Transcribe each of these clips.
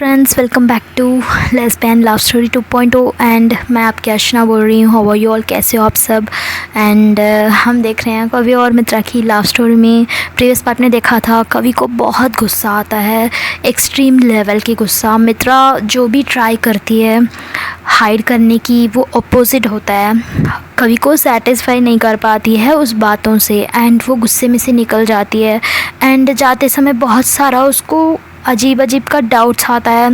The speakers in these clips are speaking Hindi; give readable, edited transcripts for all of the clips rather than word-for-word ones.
Friends, welcome back to lesbian love story 2.0 and मैं आपकी अर्चना बोल रही हूँ। हाउ आर यू ऑल, कैसे हो आप सब। एंड हम देख रहे हैं कवि और मित्रा की लव स्टोरी में प्रीवियस पार्ट में देखा था कवि को बहुत गुस्सा आता है, एक्सट्रीम लेवल की गुस्सा। मित्रा जो भी ट्राई करती है हाइड करने की वो अपोजिट होता है, कवि को सेटिस्फाई नहीं कर पाती है उस बातों से एंड वो गुस्से में से निकल जाती है। एंड जाते समय बहुत सारा उसको अजीब अजीब का डाउट्स आता है।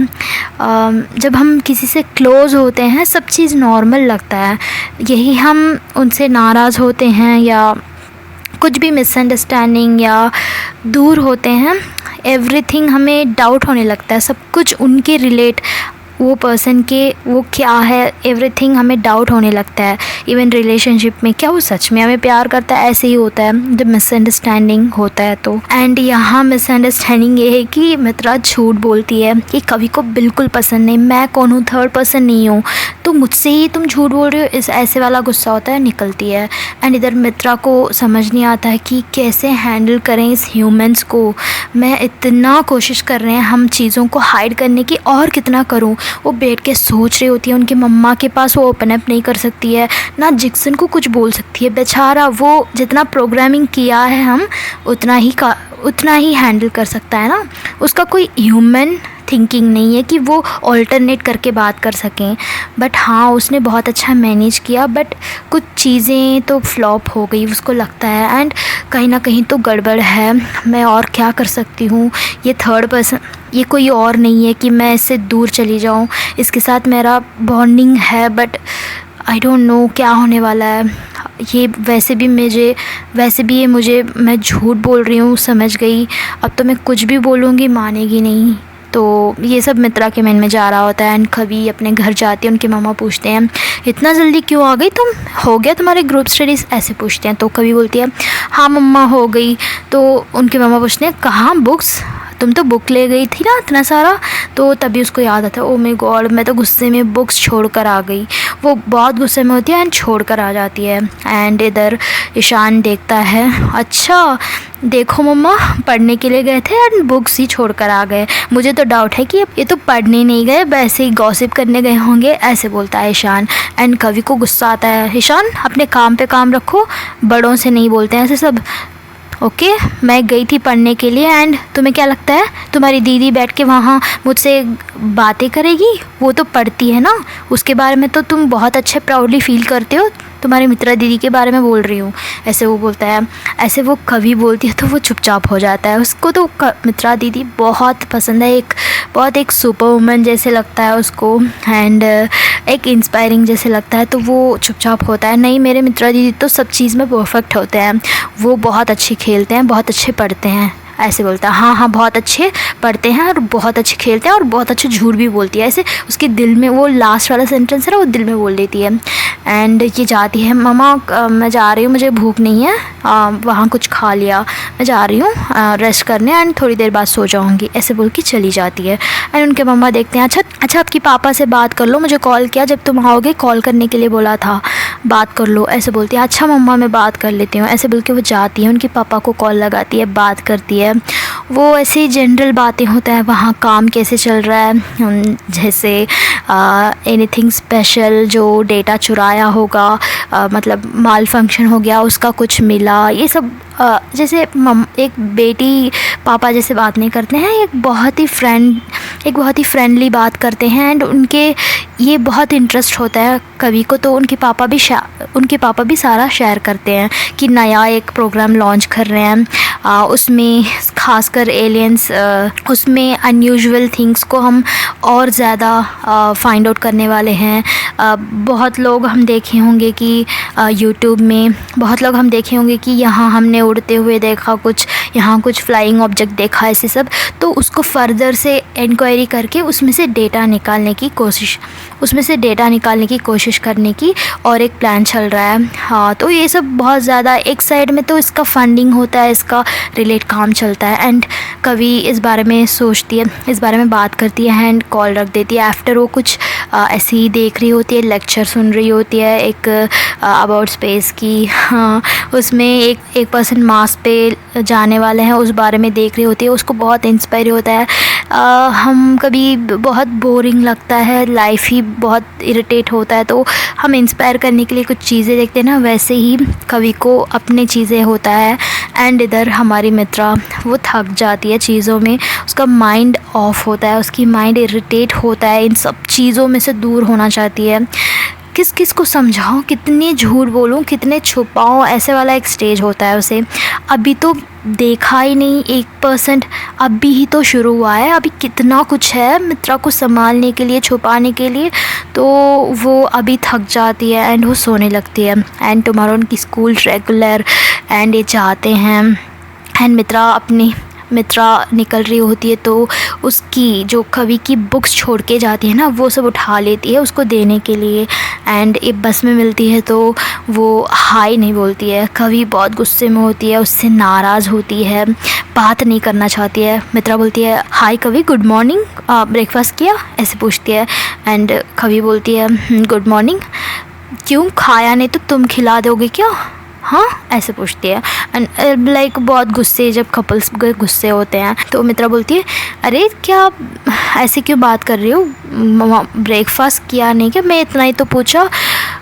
जब हम किसी से क्लोज़ होते हैं सब चीज़ नॉर्मल लगता है, यही हम उनसे नाराज़ होते हैं या कुछ भी मिसअंडरस्टैंडिंग या दूर होते हैं, एवरीथिंग हमें डाउट होने लगता है। सब कुछ उनके रिलेट, वो पर्सन के वो क्या है, एवरीथिंग हमें डाउट होने लगता है। इवन रिलेशनशिप में क्या वो सच में हमें प्यार करता है, ऐसे ही होता है जब मिसअंडरस्टैंडिंग होता है तो। एंड यहाँ मिसअंडरस्टैंडिंग ये है कि मित्रा झूठ बोलती है कि कवि को बिल्कुल पसंद नहीं, मैं कौन हूँ, थर्ड पर्सन नहीं हूँ, तो मुझसे ही तुम झूठ बोल रहे हो, इस ऐसे वाला गुस्सा होता है, निकलती है। एंड इधर मित्रा को समझ नहीं आता है कि कैसे हैंडल करें इस ह्यूमन्स को। मैं इतना कोशिश कर रहे हैं हम चीज़ों को हाइड करने की, और कितना करूँ। वो बैठ के सोच रही होती है, उनकी मम्मा के पास वो ओपन अप नहीं कर सकती है, ना जिक्सन को कुछ बोल सकती है। बेचारा वो जितना प्रोग्रामिंग किया है हम उतना ही हैंडल कर सकता है ना, उसका कोई ह्यूमन थिंकिंग नहीं है कि वो ऑल्टरनेट करके बात कर सकें। बट हाँ, उसने बहुत अच्छा मैनेज किया, बट कुछ चीज़ें तो फ्लॉप हो गई उसको लगता है। एंड कहीं ना कहीं तो गड़बड़ है, मैं और क्या कर सकती हूँ, ये थर्ड पर्सन, ये कोई और नहीं है कि मैं इससे दूर चली जाऊँ, इसके साथ मेरा बॉन्डिंग है, बट आई डोंट नो क्या होने वाला है। ये वैसे भी ये मुझे, मैं झूठ बोल रही हूँ समझ गई, अब तो मैं कुछ भी बोलूँगी मानेगी नहीं। तो ये सब मित्रा के मन में जा रहा होता है। एंड कवि अपने घर जाती है, उनके मामा पूछते हैं इतना जल्दी क्यों आ गई तुम, हो गया तुम्हारे ग्रुप स्टडीज़, ऐसे पूछते हैं। तो कवि बोलती है हाँ मम्मा हो गई। तो उनके मामा पूछते हैं कहाँ बुक्स, तुम तो बुक ले गई थी ना इतना सारा। तो तभी उसको याद आता है ओ माय गॉड, मैं तो गुस्से में बुक्स छोड़ कर आ गई। वो बहुत गुस्से में होती है एंड छोड़ कर आ जाती है। एंड इधर ईशान देखता है, अच्छा देखो मम्मा पढ़ने के लिए गए थे एंड बुक्स ही छोड़ कर आ गए, मुझे तो डाउट है कि ये तो पढ़ने नहीं गए, वैसे ही गॉसिप करने गए होंगे, ऐसे बोलता है ईशान। एंड कवि को गुस्सा आता है, ईशान अपने काम पे काम रखो, बड़ों से नहीं बोलते हैं ऐसे सब। ओके, मैं गई थी पढ़ने के लिए एंड तुम्हें क्या लगता है तुम्हारी दीदी बैठ के वहाँ मुझसे बातें करेगी, वो तो पढ़ती है ना, उसके बारे में तो तुम बहुत अच्छे प्राउडली फील करते हो, तुम्हारी मित्रा दीदी के बारे में बोल रही हूँ, ऐसे वो बोलता है। ऐसे वो कवि बोलती है तो वो चुपचाप हो जाता है। उसको तो मित्रा दीदी बहुत पसंद है, एक सुपर वुमन जैसे लगता है उसको, एंड एक इंस्पायरिंग जैसे लगता है, तो वो चुपचाप होता है। नहीं, मेरे मित्रा दीदी तो सब चीज़ में परफेक्ट होते हैं, वो बहुत अच्छे खेलते हैं, बहुत अच्छे पढ़ते हैं, ऐसे बोलता है। हाँ, बहुत अच्छे पढ़ते हैं और बहुत अच्छे खेलते हैं और बहुत अच्छे झूठ भी बोलती है, ऐसे उसके दिल में वो लास्ट वाला सेंटेंस है ना, वो दिल में बोल देती है। एंड ये जाती है, मम्मा मैं जा रही हूँ, मुझे भूख नहीं है, वहाँ कुछ खा लिया, मैं जा रही हूँ रेस्ट करने एंड थोड़ी देर बाद सो जाऊँगी, ऐसे बोल के चली जाती है। एंड उनके मम्मा देखते हैं, अच्छा आपकी पापा से बात कर लो, मुझे कॉल किया जब तुम आओगे, कॉल करने के लिए बोला था, बात कर लो, ऐसे बोलती है। अच्छा मम्मा मैं बात कर लेती हूँ, ऐसे बोल के वो जाती है, उनके पापा को कॉल लगाती है, बात करती है। वो ऐसी जनरल बातें होता है, वहाँ काम कैसे चल रहा है, जैसे एनीथिंग स्पेशल, जो डेटा चुराया होगा, मतलब माल फंक्शन हो गया, उसका कुछ मिला, ये सब जैसे एक बेटी पापा जैसे बात नहीं करते हैं, एक बहुत ही फ्रेंडली बात करते हैं। एंड उनके ये बहुत इंटरेस्ट होता है कवि को, तो उनके पापा भी सारा शेयर करते हैं कि नया एक प्रोग्राम लॉन्च कर रहे हैं, उसमें खासकर एलियंस, उसमें अनयूजुअल थिंग्स को हम और ज़्यादा फाइंड आउट करने वाले हैं। बहुत लोग हम देखे होंगे कि यूट्यूब में बहुत लोग हम देखे होंगे कि यहाँ हमने उड़ते हुए देखा कुछ, यहाँ कुछ फ्लाइंग ऑब्जेक्ट देखा, ऐसे सब। तो उसको फर्दर से इंक्वायरी करके उसमें से डेटा निकालने की कोशिश करने की और एक प्लान चल रहा है। हाँ, तो ये सब बहुत ज़्यादा, एक साइड में तो इसका फंडिंग होता है, इसका रिलेट काम चलता है। एंड कवि इस बारे में सोचती है, इस बारे में बात करती है एंड कॉल रख देती है। आफ्टर वो कुछ ऐसे ही देख रही होती है, लेक्चर सुन रही होती है एक अबाउट स्पेस की। हाँ, उसमें एक पर्सन मार्स पे जाने वाले हैं, उस बारे में देख रही होती है, उसको बहुत इंस्पायर होता है। हम हम कभी बहुत बोरिंग लगता है, लाइफ ही बहुत इरिटेट होता है, तो हम इंस्पायर करने के लिए कुछ चीज़ें देखते हैं ना, वैसे ही कवि को अपने चीज़ें होता है। एंड इधर हमारी मित्रा वो थक जाती है चीज़ों में, उसका माइंड ऑफ होता है, उसकी माइंड इरिटेट होता है, इन सब चीज़ों में से दूर होना चाहती है। किस किस को समझाऊँ, कितने झूठ बोलूँ, कितने छुपाऊँ, ऐसे वाला एक स्टेज होता है उसे। अभी तो देखा ही नहीं 1%, अभी ही तो शुरू हुआ है, अभी कितना कुछ है मित्रा को संभालने के लिए, छुपाने के लिए। तो वो अभी थक जाती है एंड वो सोने लगती है। एंड टुमारो उनकी स्कूल रेगुलर एंड ये जाते हैं एंड मित्रा निकल रही होती है, तो उसकी जो कवि की बुक्स छोड़ के जाती है ना, वो सब उठा लेती है उसको देने के लिए। एंड एक बस में मिलती है तो वो हाय नहीं बोलती है, कवि बहुत गुस्से में होती है, उससे नाराज़ होती है, बात नहीं करना चाहती है। मित्रा बोलती है हाय कवि, गुड मॉर्निंग, ब्रेकफास्ट किया, ऐसे पूछती है। एंड कवि बोलती है गुड मॉर्निंग, क्यों, खाया नहीं तो तुम खिला दोगे क्या, हाँ, ऐसे पूछती है। एंड लाइक बहुत गुस्से, जब कपल्स गुस्से होते हैं तो मित्रा बोलती है अरे क्या ऐसे क्यों बात कर रही हो, ब्रेकफास्ट किया नहीं क्या, मैं इतना ही तो पूछा।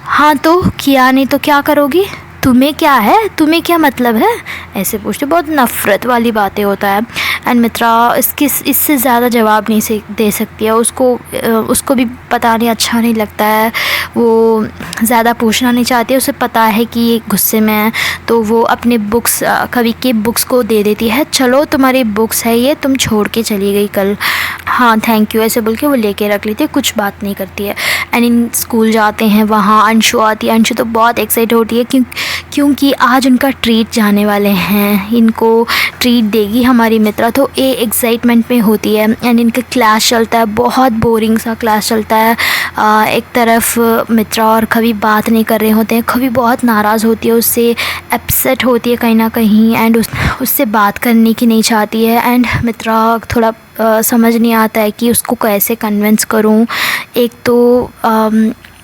हाँ तो किया नहीं तो क्या करोगी, तुम्हें क्या है, तुम्हें क्या मतलब है, ऐसे पूछते, बहुत नफ़रत वाली बातें होता है। एंड मित्रा इससे ज़्यादा जवाब नहीं दे सकती है, उसको भी पता नहीं, अच्छा नहीं लगता है, वो ज़्यादा पूछना नहीं चाहती है, उसे पता है कि ये गुस्से में है, तो वो अपने बुक्स, कवि के बुक्स को दे देती है, चलो तुम्हारी बुक्स है ये, तुम छोड़ के चली गई कल, हाँ थैंक यू, ऐसे बोल के वो लेके रख लेती है, कुछ बात नहीं करती है। एंड इन स्कूल जाते हैं, वहाँ अंशु आती है। अंशु तो बहुत एक्साइट होती है क्योंकि आज उनका ट्रीट जाने वाले हैं, इनको ट्रीट देगी हमारी मित्रा, तो ये एक्साइटमेंट में होती है। एंड इनका क्लास चलता है, बहुत बोरिंग सा क्लास चलता है। एक तरफ मित्रा और कवि बात नहीं कर रहे होते हैं, कवि बहुत नाराज़ होती है, उससे अपसेट होती है कहीं ना कहीं, एंड उससे बात करने की नहीं चाहती है। एंड मित्रा थोड़ा समझ नहीं आता है कि उसको कैसे कन्विंस करूं। एक तो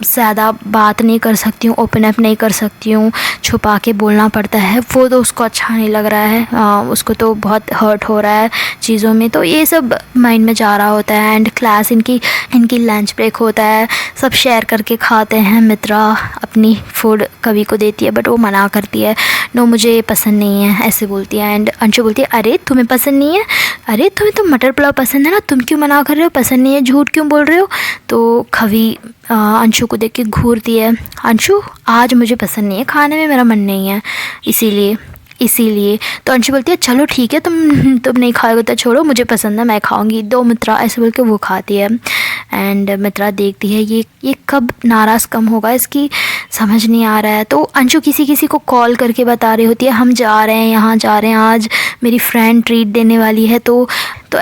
ज़्यादा बात नहीं कर सकती हूँ, ओपन अप नहीं कर सकती हूँ, छुपा के बोलना पड़ता है, वो तो उसको अच्छा नहीं लग रहा है, उसको तो बहुत हर्ट हो रहा है चीज़ों में, तो ये सब माइंड में जा रहा होता है। एंड क्लास इनकी लंच ब्रेक होता है, सब शेयर करके खाते हैं। मित्रा अपनी फूड कवि को देती है बट वो मना करती है, नो मुझे पसंद नहीं है, ऐसे बोलती है। एंड अंशु बोलती है अरे तुम्हें पसंद नहीं है, अरे तुम्हें तो मटर पुलाव पसंद है ना, तुम क्यों मना कर रहे हो, पसंद नहीं है, झूठ क्यों बोल रहे हो। तो कवि अंशु को देख के घूरती है, अंशु आज मुझे पसंद नहीं है, खाने में मेरा मन नहीं है, इसीलिए। तो अंशु बोलती है चलो ठीक है, तुम नहीं खाओगे तो छोड़ो, मुझे पसंद है, मैं खाऊंगी, दो मित्रा, ऐसे बोल के वो खाती है। एंड मित्रा देखती है ये कब नाराज़ कम होगा, इसकी समझ नहीं आ रहा है। तो अंशु किसी को कॉल करके बता रही होती है हम जा रहे हैं, यहाँ जा रहे हैं, आज मेरी फ्रेंड ट्रीट देने वाली है। तो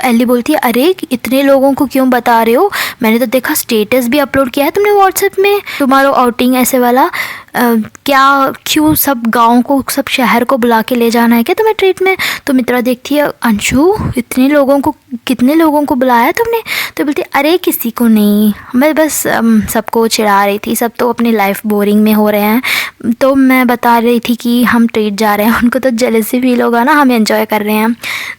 एली बोलती है अरे इतने लोगों को क्यों बता रहे हो, मैंने तो देखा स्टेटस भी अपलोड किया है तुमने व्हाट्सएप में, तुम्हारा आउटिंग ऐसे वाला, क्या क्यों सब गाँव को, सब शहर को बुला के ले जाना है क्या तुम्हें ट्रीट में। तो मित्रा देखती है अंशु कितने लोगों को बुलाया है तुमने। तो बोलती है अरे किसी को नहीं, मैं बस सबको चिढ़ा रही थी, सब तो अपनी लाइफ बोरिंग में हो रहे हैं, तो मैं बता रही थी कि हम ट्रीट जा रहे हैं, उनको तो जेलसी फील होगा ना, हम एंजॉय कर रहे हैं।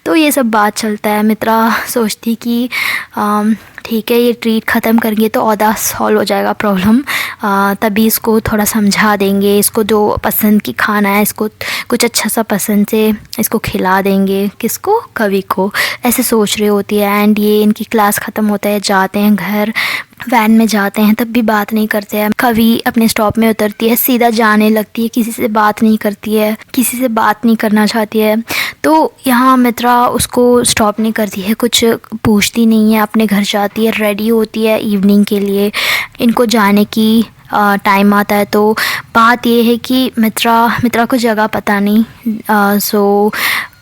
तो ये सब बात चलता है। मित्रा सोचती कि ठीक है ये ट्रीट ख़त्म करेंगे तो औदा सॉल्व हो जाएगा प्रॉब्लम, तभी इसको थोड़ा समझा देंगे, इसको जो पसंद की खाना है इसको कुछ अच्छा सा पसंद से इसको खिला देंगे, किसको, कवि को, ऐसे सोच रही होती है। एंड ये इनकी क्लास ख़त्म होता है, जाते हैं घर, वैन में जाते हैं, तब भी बात नहीं करते हैं। कवि अपने स्टॉप में उतरती है, सीधा जाने लगती है, किसी से बात नहीं करती है, किसी से बात नहीं करना चाहती है। तो यहाँ मित्रा उसको स्टॉप नहीं करती है, कुछ पूछती नहीं है, अपने घर जाती है, रेडी होती है इवनिंग के लिए, इनको जाने की टाइम आता है। तो बात ये है कि मित्रा को जगह पता नहीं, सो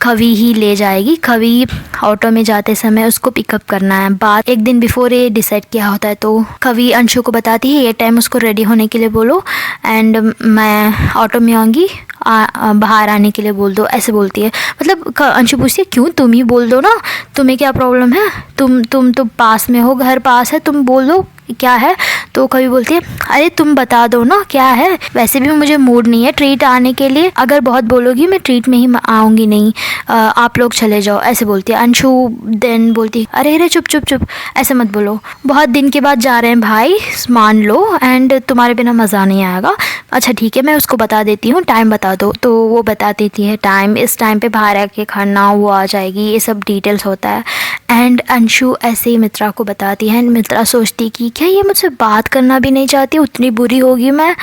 कवि ही ले जाएगी। कवि ऑटो में जाते समय उसको पिकअप करना है, बात एक दिन बिफोर ये डिसाइड किया होता है। तो कवि अंशु को बताती है ये टाइम उसको रेडी होने के लिए बोलो, एंड मैं ऑटो में आऊँगी, बाहर आने के लिए बोल दो, ऐसे बोलती है। मतलब अंशु पूछती है क्यों, तुम ही बोल दो ना, तुम्हें क्या प्रॉब्लम है, तुम तो पास में हो, घर पास है, तुम बोल दो क्या है। तो कवि बोलती है अरे तुम बता दो ना क्या है, वैसे भी मुझे मूड नहीं है ट्रीट आने के लिए, अगर बहुत बोलोगी मैं ट्रीट में ही आऊँगी नहीं, आप लोग चले जाओ, ऐसे बोलती है। अंशु देन बोलती अरे अरे चुप चुप चुप, ऐसे मत बोलो, बहुत दिन के बाद जा रहे हैं भाई, मान लो, एंड तुम्हारे बिना मज़ा नहीं आएगा। अच्छा ठीक है मैं उसको बता देती हूँ, टाइम बता दो। तो वो बता देती है टाइम, इस टाइम पे बाहर आके खड़ना, वो आ जाएगी, ये सब डिटेल्स होता है। एंड अंशु ऐसे ही मित्रा को बताती है, एंड मित्रा सोचती कि क्या ये मुझसे बात करना भी नहीं चाहती, उतनी बुरी होगी मैं,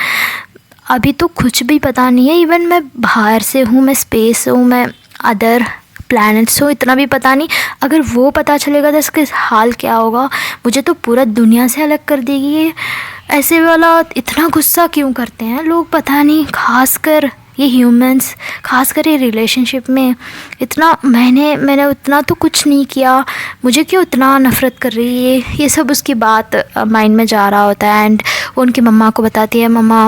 अभी तो कुछ भी पता नहीं है, इवन मैं बाहर से हूँ, मैं स्पेस से हूँ, मैं अदर प्लैनेट्स हूँ, इतना भी पता नहीं, अगर वो पता चलेगा तो इसके हाल क्या होगा, मुझे तो पूरा दुनिया से अलग कर देगी ये। ऐसे वाला इतना गुस्सा क्यों करते हैं लोग, पता नहीं, खासकर ये ह्यूमंस, खासकर ये रिलेशनशिप में इतना, मैंने उतना तो कुछ नहीं किया, मुझे क्यों इतना नफ़रत कर रही है ये सब उसकी बात माइंड में जा रहा होता है। एंड उनकी मम्मा को बताती है मम्मा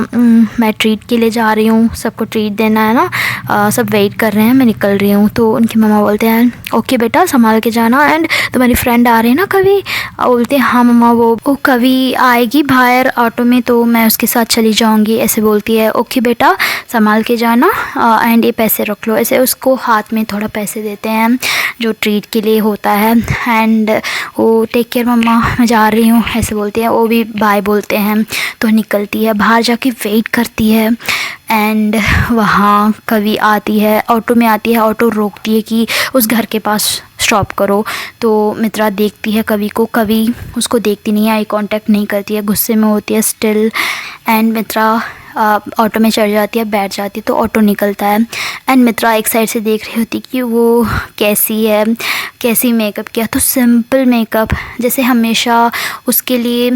मैं ट्रीट के लिए जा रही हूँ, सबको ट्रीट देना है ना, सब वेट कर रहे हैं, मैं निकल रही हूँ। तो उनकी मम्मा बोलते हैं ओके बेटा संभाल के जाना, एंड तुम्हारी फ्रेंड आ रही है ना कवि, बोलते हैं हाँ मम्मा वो कवि आएगी बाहर ऑटो में, तो मैं उसके साथ चली जाऊँगी, ऐसे बोलती है। ओके बेटा संभाल के जाना, एंड ये पैसे रख लो, ऐसे उसको हाथ में थोड़ा पैसे देते हैं जो ट्रीट के लिए होता है। एंड वो टेक केयर मम्मा मैं जा रही हूँ, ऐसे बोलती है, वो भी बाय बोलते हैं। तो निकलती है, बाहर जाके वेट करती है, एंड वहाँ कवि आती है, ऑटो में आती है, ऑटो रोकती है कि उस घर के पास स्टॉप करो। तो मित्रा देखती है कवि को, कवि उसको देखती नहीं है, आई कांटेक्ट नहीं करती है, गुस्से में होती है स्टिल। एंड मित्रा ऑटो में चढ़ जाती है, बैठ जाती है, तो ऑटो निकलता है। एंड मित्रा एक साइड से देख रही होती कि वो कैसी है, कैसी मेकअप किया, तो सिंपल मेकअप, जैसे हमेशा उसके लिए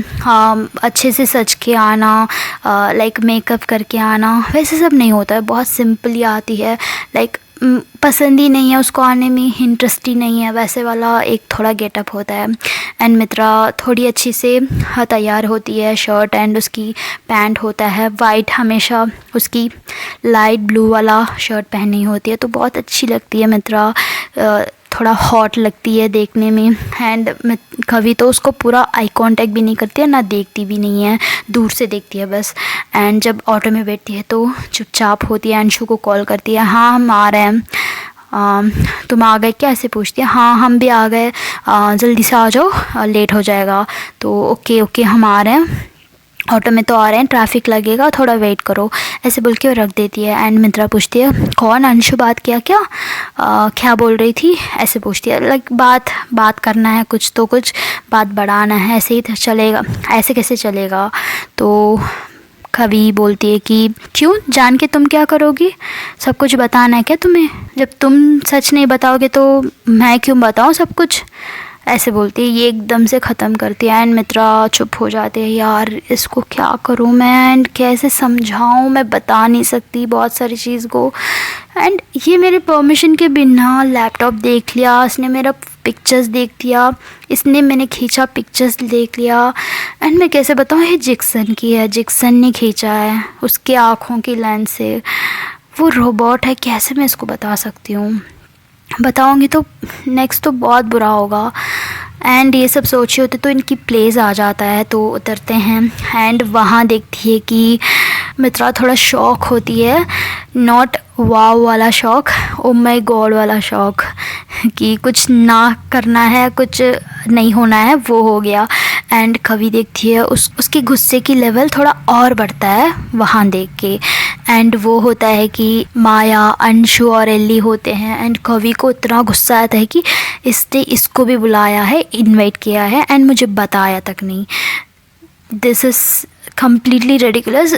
अच्छे से सज के आना, लाइक मेकअप करके आना, वैसे सब नहीं होता है, बहुत सिंपली आती है, लाइक पसंद ही नहीं है उसको आने में, इंटरेस्ट ही नहीं है, वैसे वाला एक थोड़ा गेटअप होता है। एंड मित्रा थोड़ी अच्छी से तैयार होती है, शर्ट एंड उसकी पैंट होता है वाइट, हमेशा उसकी लाइट ब्लू वाला शर्ट पहनी होती है, तो बहुत अच्छी लगती है मित्रा, थोड़ा हॉट लगती है देखने में। एंड कवि तो उसको पूरा आई कांटेक्ट भी नहीं करती है, ना देखती भी नहीं है, दूर से देखती है बस। एंड जब ऑटो में बैठती है तो चुपचाप होती है, अंशु को कॉल करती है, हाँ हम आ रहे हैं, तुम आ गए क्या, ऐसे पूछती है। हाँ हम भी आ गए, जल्दी से आ जाओ, लेट हो जाएगा। तो ओके ओके हम आ रहे हैं, ऑटो में तो आ रहे हैं, ट्रैफिक लगेगा, थोड़ा वेट करो, ऐसे बोल के वो रख देती है। एंड मित्रा पूछती है कौन, अंशु बात किया क्या, क्या बोल रही थी, ऐसे पूछती है, लाइक बात करना है, कुछ तो कुछ बात बढ़ाना है, ऐसे ही चलेगा, ऐसे कैसे चलेगा। तो कवि बोलती है कि क्यों, जान के तुम क्या करोगी, सब कुछ बताना है क्या तुम्हें, जब तुम सच नहीं बताओगे तो मैं क्यों बताऊँ सब कुछ, ऐसे बोलती है। ये एकदम से ख़त्म करती है, एंड मित्रा चुप हो जाते हैं, यार इसको क्या करूँ मैं, एंड कैसे समझाऊँ, मैं बता नहीं सकती बहुत सारी चीज़ को। एंड ये मेरे परमिशन के बिना लैपटॉप देख लिया, इसने मेरा पिक्चर्स देख लिया, इसने मैंने खींचा पिक्चर्स देख लिया, एंड मैं कैसे बताऊँ ये जिक्सन की है, जिक्सन ने खींचा है, उसके आँखों की लेंस से, वो रोबोट है, कैसे मैं इसको बता सकती हूँ, बताऊंगी तो नेक्स्ट तो बहुत बुरा होगा। एंड ये सब सोचे होते तो इनकी प्लेस आ जाता है, तो उतरते हैं। एंड वहाँ देखती है कि मित्रा थोड़ा शौक होती है, नॉट वाव वाला शौक, ओ माय गॉड वाला शौक, कि कुछ ना करना है, कुछ नहीं होना है, वो हो गया। एंड कवि देखती है, उसके गुस्से की लेवल थोड़ा और बढ़ता है वहाँ देख के। एंड वो होता है कि माया, अंशु और एल्ली होते हैं, एंड कवि को इतना गुस्सा आता है कि इसने इसको भी बुलाया है, इनवाइट किया है, एंड मुझे बताया तक नहीं, दिस इज़ कम्प्लीटली रेडिकुलस,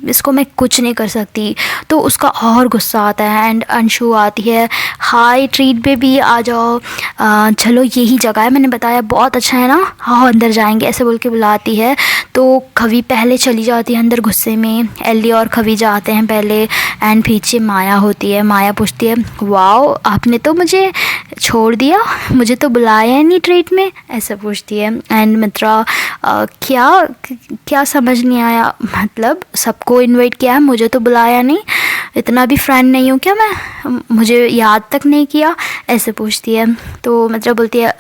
इसको मैं कुछ नहीं कर सकती। तो उसका और गुस्सा आता है। एंड अंशु आती है, हाय ट्रीट पे भी आ जाओ, चलो यही जगह है, मैंने बताया बहुत अच्छा है ना, हाँ अंदर जाएंगे, ऐसे बोल के बुलाती है। तो कवि पहले चली जाती है अंदर गुस्से में, एल्ली और कवि जाते हैं पहले, एंड पीछे माया होती है। माया पूछती है, वाओ आपने तो मुझे छोड़ दिया, मुझे तो बुलाया नहीं ट्रीट में, ऐसा पूछती है। एंड मित्रा क्या समझ नहीं आया, मतलब सबको इनवाइट किया है, मुझे तो बुलाया नहीं, इतना भी फ्रेंड नहीं हूँ क्या मैं, मुझे याद तक नहीं किया, ऐसे पूछती है। तो मित्रा बोलती है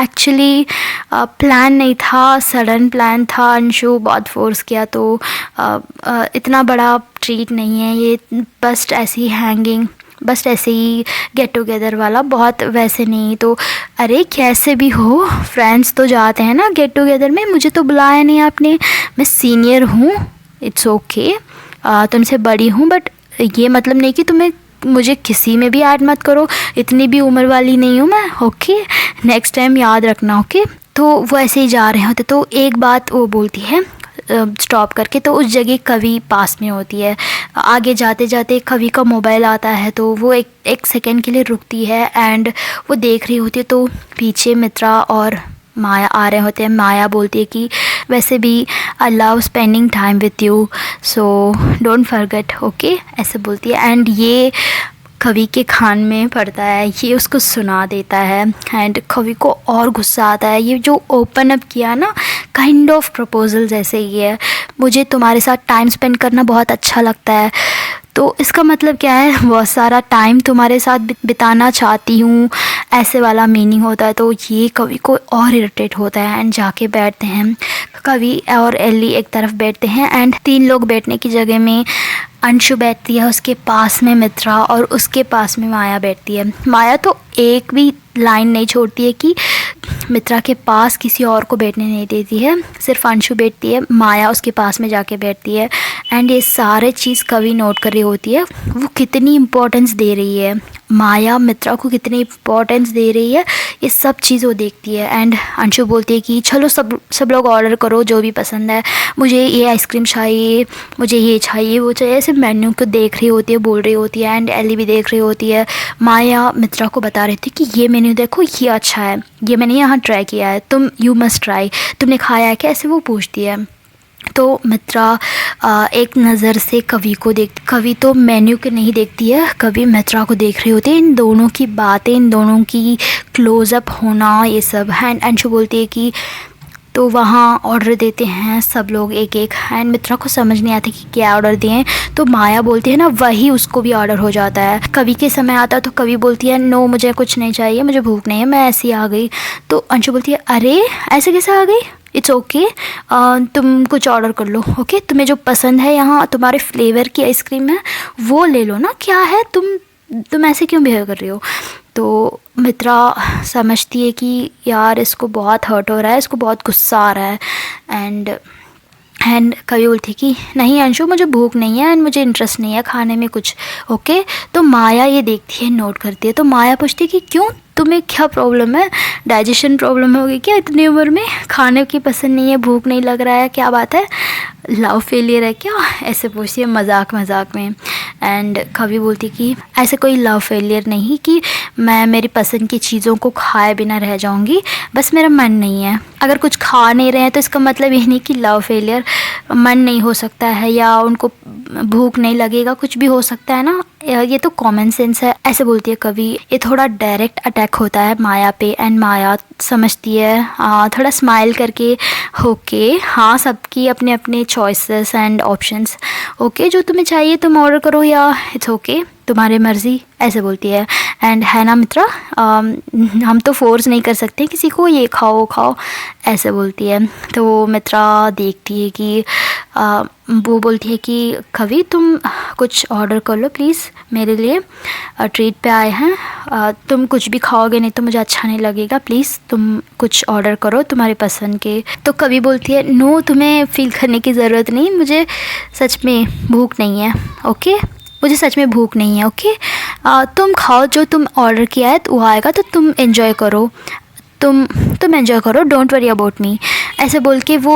एक्चुअली प्लान नहीं था, सडन प्लान था, अंशु बहुत फोर्स किया, तो इतना बड़ा ट्रीट नहीं है ये, बस ऐसे ही हैंगिंग, बस ऐसे ही गेट टुगेदर वाला, बहुत वैसे नहीं। तो अरे कैसे भी हो, फ्रेंड्स तो जाते हैं ना गेट टुगेदर में, मुझे तो बुलाया नहीं आपने, मैं सीनियर हूँ, इट्स ओके, तुमसे बड़ी हूँ, बट ये मतलब नहीं कि तुम्हें मुझे किसी में भी ऐड मत करो, इतनी भी उम्र वाली नहीं हूँ मैं, ओके, नेक्स्ट टाइम याद रखना, ओके। तो वो ऐसे ही जा रहे होते, तो एक बात वो बोलती है स्टॉप करके, तो उस जगह कवि पास में होती है। आगे जाते जाते कवि का मोबाइल आता है, तो वो एक सेकेंड के लिए रुकती है एंड वो देख रही होती है, तो पीछे मित्रा और माया आ रहे होते हैं। माया बोलती है कि वैसे भी I love spending time with you, so don't forget, okay, ऐसे बोलती है। एंड ये कवि के कान में पड़ता है, ये उसको सुना देता है एंड कवि को और गुस्सा आता है। ये जो ओपन अप किया ना, काइंड ऑफ प्रपोजल जैसे ही है, मुझे तुम्हारे साथ टाइम स्पेंड करना बहुत अच्छा लगता है, तो इसका मतलब क्या है, बहुत सारा टाइम तुम्हारे साथ बिताना चाहती हूँ, ऐसे वाला मीनिंग होता है। तो ये कवि को और इरिटेट होता है एंड जाके बैठते हैं। कवि और एली एक तरफ बैठते हैं एंड 3 लोग बैठने की जगह में अंशु बैठती है, उसके पास में मित्रा और उसके पास में माया बैठती है। माया तो एक भी लाइन नहीं छोड़ती है कि मित्रा के पास किसी और को बैठने नहीं देती है, सिर्फ अंशु बैठती है, माया उसके पास में जाके बैठती है। एंड ये सारे चीज़ कवि नोट कर रही होती है, वो कितनी इम्पोर्टेंस दे रही है, माया मित्रा को कितनी इम्पोर्टेंस दे रही है, ये सब चीज़ वो देखती है। एंड अंशु बोलती है कि चलो सब लोग ऑर्डर करो जो भी पसंद है, मुझे ये आइसक्रीम चाहिए, मुझे ये चाहिए, वो चाहिए, ऐसे मेन्यू को देख रही होती है, बोल रही होती है। एंड एली भी देख रही होती है। माया मित्रा को बता रही थी कि ये मेन्यू देखो, ये अच्छा है, ये मैंने यहाँ ट्राई किया है, तुम यू मस्ट ट्राई, तुमने खाया है क्या, ऐसे वो पूछती है। तो मित्रा एक नज़र से कवि को कवि तो मेन्यू के नहीं देखती है, कवि मित्रा को देख रही होती है। इन दोनों की बातें, इन दोनों की क्लोज़अप होना, ये सब है। अंशु बोलती है कि तो वहाँ ऑर्डर देते हैं सब लोग एक एक, एंड मित्रा को समझ नहीं आता कि क्या ऑर्डर दिए। तो माया बोलती है ना, वही उसको भी ऑर्डर हो जाता है। कवि के समय आता है तो कवि बोलती है नो, मुझे कुछ नहीं चाहिए, मुझे भूख नहीं है, मैं ऐसे ही आ गई। तो अंशु बोलती है अरे ऐसे कैसे आ गई, इट्स ओके, तुम कुछ ऑर्डर कर लो, ओके, तुम्हें जो पसंद है, यहाँ तुम्हारे फ्लेवर की आइसक्रीम है वो ले लो ना, क्या है तुम ऐसे क्यों बिहेव कर रही हो। तो मित्रा समझती है कि यार इसको बहुत हर्ट हो रहा है, इसको बहुत गुस्सा आ रहा है। एंड कवि बोलती है कि नहीं अंशु, मुझे भूख नहीं है एंड मुझे इंटरेस्ट नहीं है खाने में कुछ, ओके। तो माया ये देखती है, नोट करती है। तो माया पूछती है कि क्यों, तुम्हें क्या प्रॉब्लम है, डाइजेशन प्रॉब्लम होगी क्या, इतनी उम्र में खाने की पसंद नहीं है, भूख नहीं लग रहा है, क्या बात है, लव फेलियर है क्या, ऐसे पूछती है मजाक में। एंड कवि बोलती कि ऐसे कोई लव फेलियर नहीं कि मैं मेरी पसंद की चीज़ों को खाए बिना रह जाऊंगी, बस मेरा मन नहीं है। अगर कुछ खा नहीं रहे हैं तो इसका मतलब ये नहीं कि लव फेलियर, मन नहीं हो सकता है या उनको भूख नहीं लगेगा, कुछ भी हो सकता है ना, ये तो कॉमन सेंस है, ऐसे बोलती है कवि। ये थोड़ा डायरेक्ट अटैक होता है माया पे एंड माया समझती है, थोड़ा स्माइल करके, ओके हाँ, सबकी अपने अपने चॉइसेस एंड ऑप्शंस, ओके, जो तुम्हें चाहिए तुम ऑर्डर करो या इट्स ओके, तुम्हारी मर्ज़ी, ऐसे बोलती है। एंड है ना मित्रा, हम तो फोर्स नहीं कर सकते किसी को ये खाओ वो खाओ, ऐसे बोलती है। तो मित्रा देखती है कि वो बोलती है कि कवि तुम कुछ ऑर्डर कर लो प्लीज़, मेरे लिए ट्रीट पे आए हैं, तुम कुछ भी खाओगे नहीं तो मुझे अच्छा नहीं लगेगा, प्लीज़ तुम कुछ ऑर्डर करो तुम्हारी पसंद के। तो कवि बोलती है नो, तुम्हें फ़ील करने की ज़रूरत नहीं, मुझे सच में भूख नहीं है, ओके, मुझे सच में भूख नहीं है, ओके, तुम खाओ, जो तुम ऑर्डर किया है वो आएगा तो तुम एंजॉय करो, तुम एंजॉय करो, डोंट वरी अबाउट मी, ऐसे बोल के वो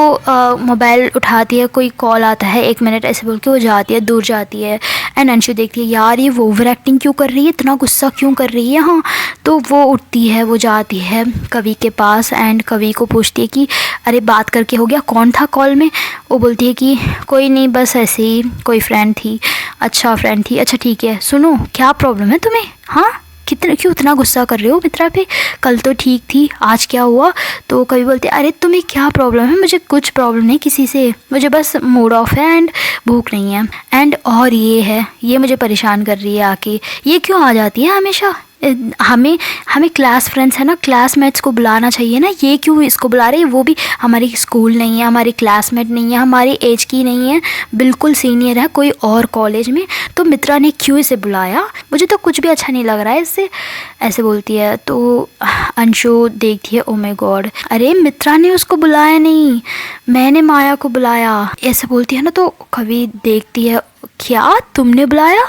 मोबाइल उठाती है, कोई कॉल आता है, 1 मिनट, ऐसे बोल के वो जाती है, दूर जाती है। एंड अंशु देखती है यार ये वो ओवर एक्टिंग क्यों कर रही है, इतना गुस्सा क्यों कर रही है, हाँ। तो वो उठती है, वो जाती है कवि के पास एंड कवि को पूछती है कि अरे बात करके हो गया, कौन था कॉल में। वो बोलती है कि कोई नहीं, बस ऐसे ही कोई फ्रेंड थी, अच्छा फ्रेंड थी, अच्छा ठीक है, सुनो क्या प्रॉब्लम है तुम्हें, हाँ कितना क्यों इतना गुस्सा कर रहे हो मित्रा पे, कल तो ठीक थी, आज क्या हुआ? तो कभी बोलते अरे तुम्हें क्या प्रॉब्लम है? मुझे कुछ प्रॉब्लम नहीं किसी से, मुझे बस मूड ऑफ है एंड भूख नहीं है एंड और ये है, ये मुझे परेशान कर रही है आके, ये क्यों आ जाती है हमेशा? हमें क्लास फ्रेंड्स है ना, क्लासमेट्स को बुलाना चाहिए ना, ये क्यों इसको बुला रही है? वो भी हमारी स्कूल नहीं है, हमारी क्लासमेट नहीं है, हमारी एज की नहीं है, बिल्कुल सीनियर है कोई और कॉलेज में, तो मित्रा ने क्यों इसे बुलाया? मुझे तो कुछ भी अच्छा नहीं लग रहा है इससे, ऐसे बोलती है। तो अंशु देखती है, ओ माय गॉड, अरे मित्रा ने उसको बुलाया नहीं, मैंने माया को बुलाया, ऐसे बोलती है ना। तो कभी देखती है, क्या तुमने बुलाया?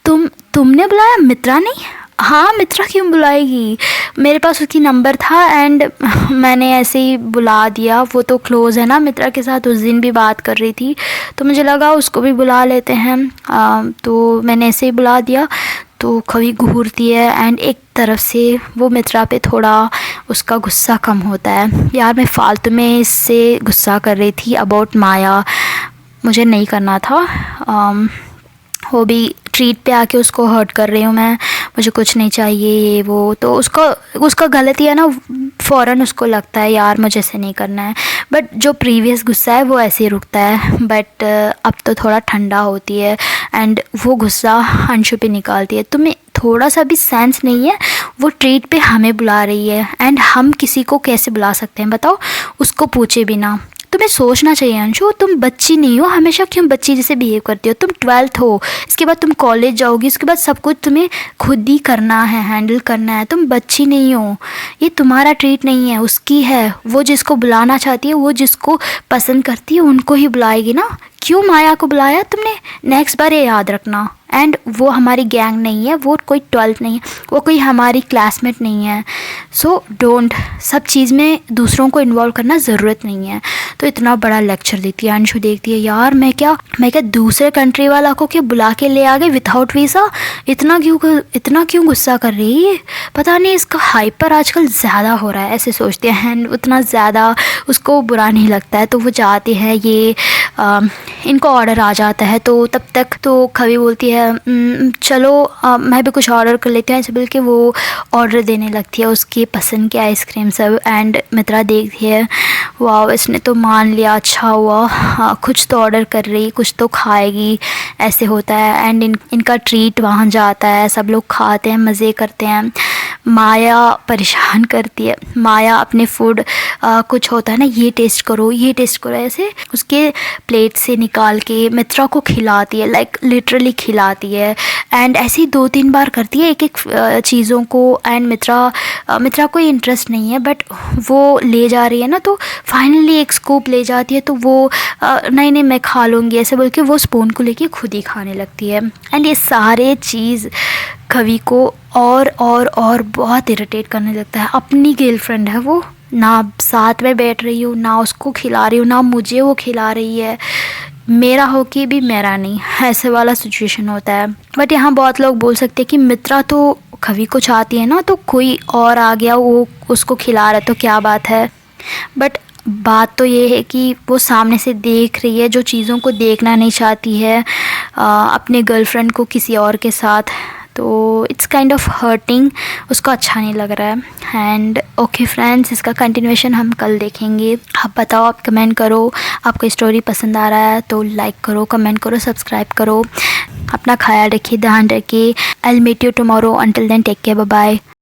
तुमने बुलाया, मित्रा नहीं? हाँ, मित्रा क्यों बुलाएगी? मेरे पास उसकी नंबर था एंड मैंने ऐसे ही बुला दिया, वो तो क्लोज़ है ना मित्रा के साथ, उस दिन भी बात कर रही थी तो मुझे लगा उसको भी बुला लेते हैं, तो मैंने ऐसे ही बुला दिया। तो कभी घूरती है एंड एक तरफ से वो मित्रा पे थोड़ा उसका गुस्सा कम होता है। यार मैं फालतू में इससे गुस्सा कर रही थी अबाउट माया, मुझे नहीं करना था। वो भी ट्रीट पे आके उसको हर्ट कर रही हूँ मैं, मुझे कुछ नहीं चाहिए ये वो, तो उसका गलती है ना, फ़ौरन उसको लगता है यार मुझे ऐसे नहीं करना है, बट जो प्रीवियस गुस्सा है वो ऐसे ही रुकता है, बट अब तो थोड़ा ठंडा होती है एंड वो गुस्सा अंशु पे निकालती है। तुम्हें थोड़ा सा भी सेंस नहीं है, वो ट्रीट पे हमें बुला रही है एंड हम किसी को कैसे बुला सकते हैं बताओ, उसको पूछे बिना? तुम्हें सोचना चाहिए अंशु, तुम बच्ची नहीं हो, हमेशा क्यों बच्ची जैसे बिहेव करती हो? तुम 12th हो, इसके बाद तुम कॉलेज जाओगी, उसके बाद सब कुछ तुम्हें खुद ही करना है, हैंडल करना है, तुम बच्ची नहीं हो। ये तुम्हारा ट्रीट नहीं है, उसकी है, वो जिसको बुलाना चाहती है, वो जिसको पसंद करती है उनको ही बुलाएगी ना। क्यों माया को बुलाया तुमने? नेक्स्ट बार ये याद रखना। एंड वो हमारी गैंग नहीं है, वो कोई 12th नहीं है, वो कोई हमारी क्लासमेट नहीं है। सो डोंट, सब चीज़ में दूसरों को इन्वॉल्व करना ज़रूरत नहीं है। तो इतना बड़ा लेक्चर देती है अंशु, देखती है यार मैं क्या दूसरे कंट्री वाला को क्या बुला के ले आ गए विदाउट वीज़ा? इतना क्यों गुस्सा कर रही है? पता नहीं, इसका हाइपर आजकल ज़्यादा हो रहा है, ऐसे सोचते हैं एंड उतना ज़्यादा उसको बुरा नहीं लगता है। तो वो जाती है, ये इनको ऑर्डर आ जाता है, तो तब तक तो खबी बोलती है चलो मैं भी कुछ ऑर्डर कर लेती हूँ, ऐसे बोल के वो ऑर्डर देने लगती है उसकी पसंद की आइसक्रीम सब। एंड मित्रा देखती है, वाह इसने तो मान लिया, अच्छा हुआ, हाँ, कुछ तो ऑर्डर कर रही, कुछ तो खाएगी, ऐसे होता है। एंड इनका ट्रीट वहाँ जाता है, सब लोग खाते हैं, मज़े करते हैं। माया परेशान करती है, माया अपने फूड कुछ होता है ना, ये टेस्ट करो ऐसे उसके प्लेट से निकाल के मित्रा को खिलाती है, लाइक लिटरली खिलाती है। एंड ऐसे ही 2-3 बार करती है एक चीज़ों को। एंड मित्रा को इंटरेस्ट नहीं है, बट वो ले जा रही है ना, तो फाइनली एक स्कूप ले जाती है, तो वो नहीं मैं खा लूँगी ऐसे बोल के वो स्पून को लेके खुद ही खाने लगती है। एंड ये सारे चीज़ कवि को और बहुत इरिटेट करने लगता है। अपनी गर्लफ्रेंड है वो, ना साथ में बैठ रही हूँ, ना उसको खिला रही हूँ, ना मुझे वो खिला रही है, मेरा हो कि भी मेरा नहीं, ऐसे वाला सिचुएशन होता है। बट यहाँ बहुत लोग बोल सकते हैं कि मित्रा तो कवि को चाहती है ना, तो कोई और आ गया वो उसको खिला रहा है तो क्या बात है। बट बात तो ये है कि वो सामने से देख रही है जो चीज़ों को देखना नहीं चाहती है, अपने गर्लफ्रेंड को किसी और के साथ, तो इट्स काइंड ऑफ हर्टिंग, उसको अच्छा नहीं लग रहा है। एंड ओके फ्रेंड्स, इसका कंटिन्यूएशन हम कल देखेंगे। आप बताओ, आप कमेंट करो, आपको स्टोरी पसंद आ रहा है तो लाइक करो, कमेंट करो, सब्सक्राइब करो। अपना ख्याल रखिए, ध्यान रखिए। I will meet you tomorrow, until then take care, bye bye.